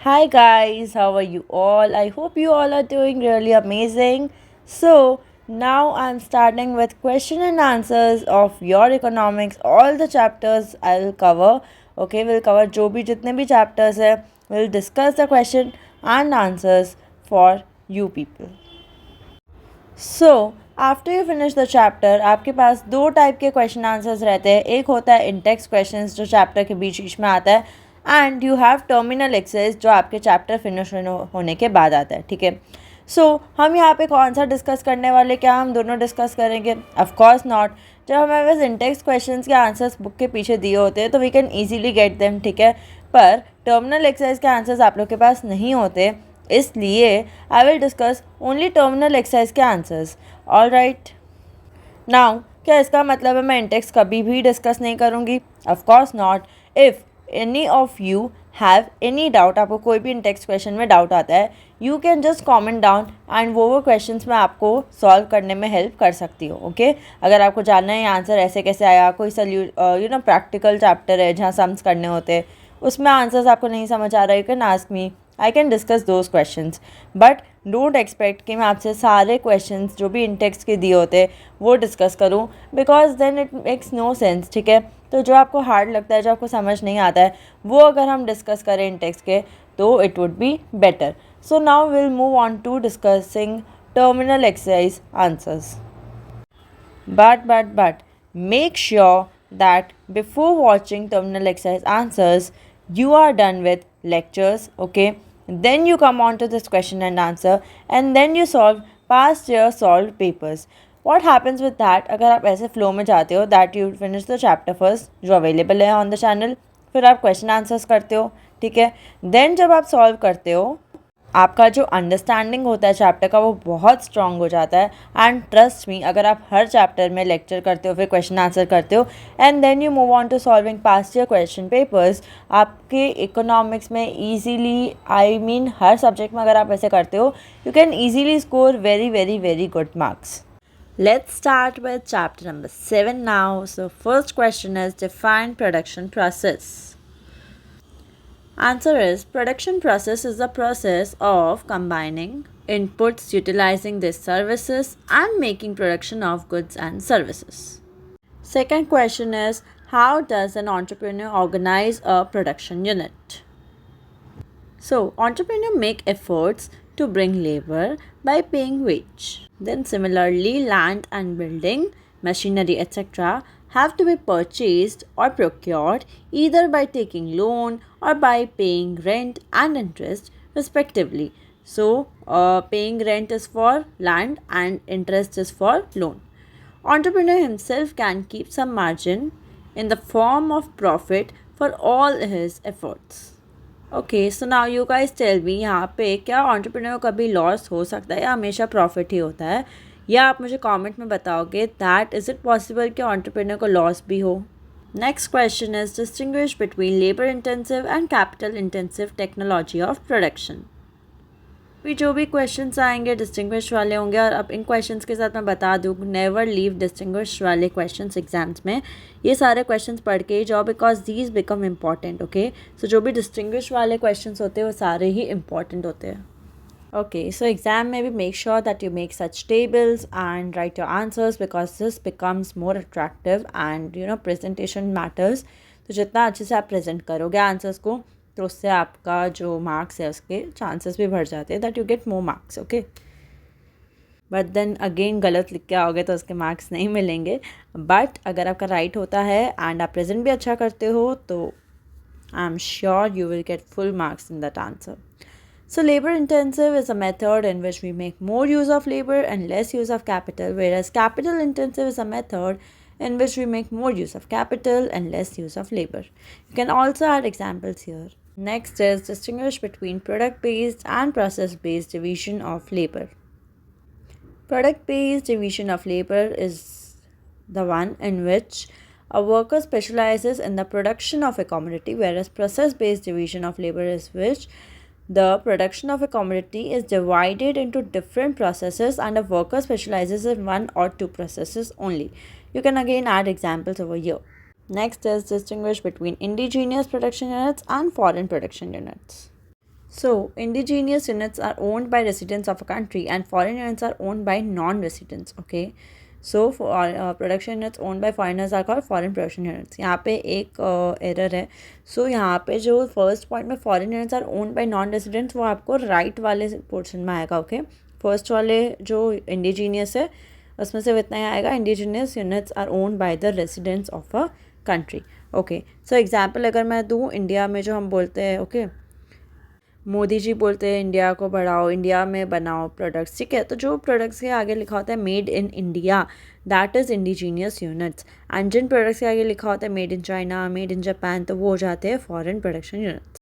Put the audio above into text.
Hi guys, how are you all? I hope you all are doing really amazing. So, now I'm starting with question and answers of your economics. All the chapters I'll cover. Okay, we'll cover जो भी जितने भी chapters है. We'll discuss the question and answers for you people. So, after you finish the chapter आपके पास दो type के question answers रहते हैं. एक होता है इंटेक्स क्वेश्चंस जो चैप्टर के बीच बीच में आता है, and you have terminal exercise जो आपके चैप्टर फिनिश होने के बाद आता है. ठीक है. सो हम यहाँ पे कौन सा डिस्कस करने वाले, क्या हम दोनों डिस्कस करेंगे? Of course not. जब हमारे पास इंटेक्स क्वेश्चंस के आंसर्स बुक के पीछे दिए होते हैं तो we can easily get them. ठीक है. पर टर्मिनल एक्सरसाइज के आंसर्स आप लोग के पास नहीं होते, इसलिए I will discuss only terminal exercise के आंसर्स. All right. नाउ क्या इसका मतलब है मैं इंटेक्स कभी भी डिस्कस नहीं करूँगी? Of course not. If any of you have any doubt, आपको कोई भी इंटेक्स क्वेश्चन में डाउट आता है, you can just comment down and वो क्वेश्चन मैं आपको सॉल्व करने में हेल्प कर सकती हूँ. ओके. अगर आपको जानना है आंसर ऐसे कैसे आया, कोई प्रैक्टिकल चैप्टर है जहाँ सम्स करने होते हैं, उसमें आंसर्स आपको नहीं समझ आ रहा, you can ask me. I can discuss those questions. But don't expect कि मैं आपसे सारे क्वेश्चंस जो भी इंटेक्स के दिए होते वो डिस्कस करूं, because then it makes no sense. ठीक है. तो जो आपको हार्ड लगता है, जो आपको समझ नहीं आता है, वो अगर हम डिस्कस करें इंटेक्स के तो it would be better. So now will move on to discussing terminal exercise answers. But make sure that before watching terminal exercise answers, you are done with lectures. Okay. Then you come on to this question and answer, and then you solve past year solved papers. What happens with that? अगर आप ऐसे flow में जाते हो that you finish the chapter first जो available है on the channel, फिर आप क्वेश्चन आंसर्स करते हो. ठीक है. देन जब आप सॉल्व करते हो, आपका जो अंडरस्टैंडिंग होता है चैप्टर का वो बहुत स्ट्रांग हो जाता है. एंड ट्रस्ट मी, अगर आप हर चैप्टर में लेक्चर करते हो, फिर क्वेश्चन आंसर करते हो, and then you move on to solving past year question papers, आपके इकोनॉमिक्स में ईजीली, आई मीन हर सब्जेक्ट में अगर आप ऐसे करते हो, you can easily score very very very good marks. Let's start with chapter number 7 now. So first question is define production process. Answer is production process is the process of combining inputs, utilizing these services and making production of goods and services. Second question is how does an entrepreneur organize a production unit? So entrepreneur make efforts to bring labor by paying wage. Then similarly land and building, machinery etc. have to be purchased or procured either by taking loan or by paying rent and interest respectively. So paying rent is for land and interest is for loan. Entrepreneur himself can keep some margin in the form of profit for all his efforts. Okay. So now you guys tell me, यहाँ पे क्या entrepreneur को कभी loss हो सकता है या हमेशा प्रॉफिट ही होता है? या आप मुझे कमेंट में बताओगे दैट इज़ इट पॉसिबल कि एंटरप्रेन्योर को लॉस भी हो? Next question is distinguish between labour intensive and capital intensive technology of production. भी जो भी क्वेश्चंस आएंगे डिस्टिंग्विश वाले होंगे. और अब इन क्वेश्चंस के साथ मैं बता दूँ, नेवर लीव डिस्टिंग्विश वाले क्वेश्चंस एग्जाम्स में. ये सारे क्वेश्चंस पढ़ के ही जाओ because these become important. Okay. So जो भी डिस्टिंग्विश वाले क्वेश्चंस होते हैं वो सारे ही इम्पॉर्टेंट होते हैं. ओके. सो एग्जाम में भी make sure that you make such tables and right your answers because this becomes more attractive and presentation matters. तो जितना अच्छे से आप प्रेजेंट करोगे आंसर्स को, तो उससे आपका जो मार्क्स है उसके चांसेस भी बढ़ जाते हैं that you get more marks. Okay. But then again गलत लिख के आओगे तो उसके मार्क्स नहीं मिलेंगे. बट अगर आपका राइट होता है एंड आप प्रेजेंट भी अच्छा करते हो तो I am sure you will get full marks in that answer. So labor intensive is a method in which we make more use of labor and less use of capital, whereas capital intensive is a method in which we make more use of capital and less use of labor. You can also add examples here. Next is distinguish between product-based and process-based division of labor. Product-based division of labor is the one in which a worker specializes in the production of a commodity, whereas process-based division of labor is which the production of a commodity is divided into different processes and a worker specializes in one or two processes only. You can again add examples over here. Next is distinguish between indigenous production units and foreign production units. So, indigenous units are owned by residents of a country and foreign units are owned by non-residents. Okay. So, for production units owned by foreigners are called foreign production units. यहाँ पे एक error है. सो यहाँ पे जो first point में foreign units are owned by non residents वो आपको राइट वाले पोर्शन में आएगा. ओके. फर्स्ट वाले जो इंडिजीनियस है उसमें से इतना ही आएगा, indigenous units are owned by the residents of a country. Okay. So example अगर मैं दूँ, इंडिया में जो हम बोलते हैं, ओके, मोदी जी बोलते हैं इंडिया को बढ़ाओ, इंडिया में बनाओ प्रोडक्ट्स. ठीक है. तो जो प्रोडक्ट्स के आगे लिखा होता है made in India, that is indigenous units. And जिन प्रोडक्ट्स के आगे लिखा होता है made in China, made in Japan, तो वो हो जाते हैं फॉरेन प्रोडक्शन यूनिट्स.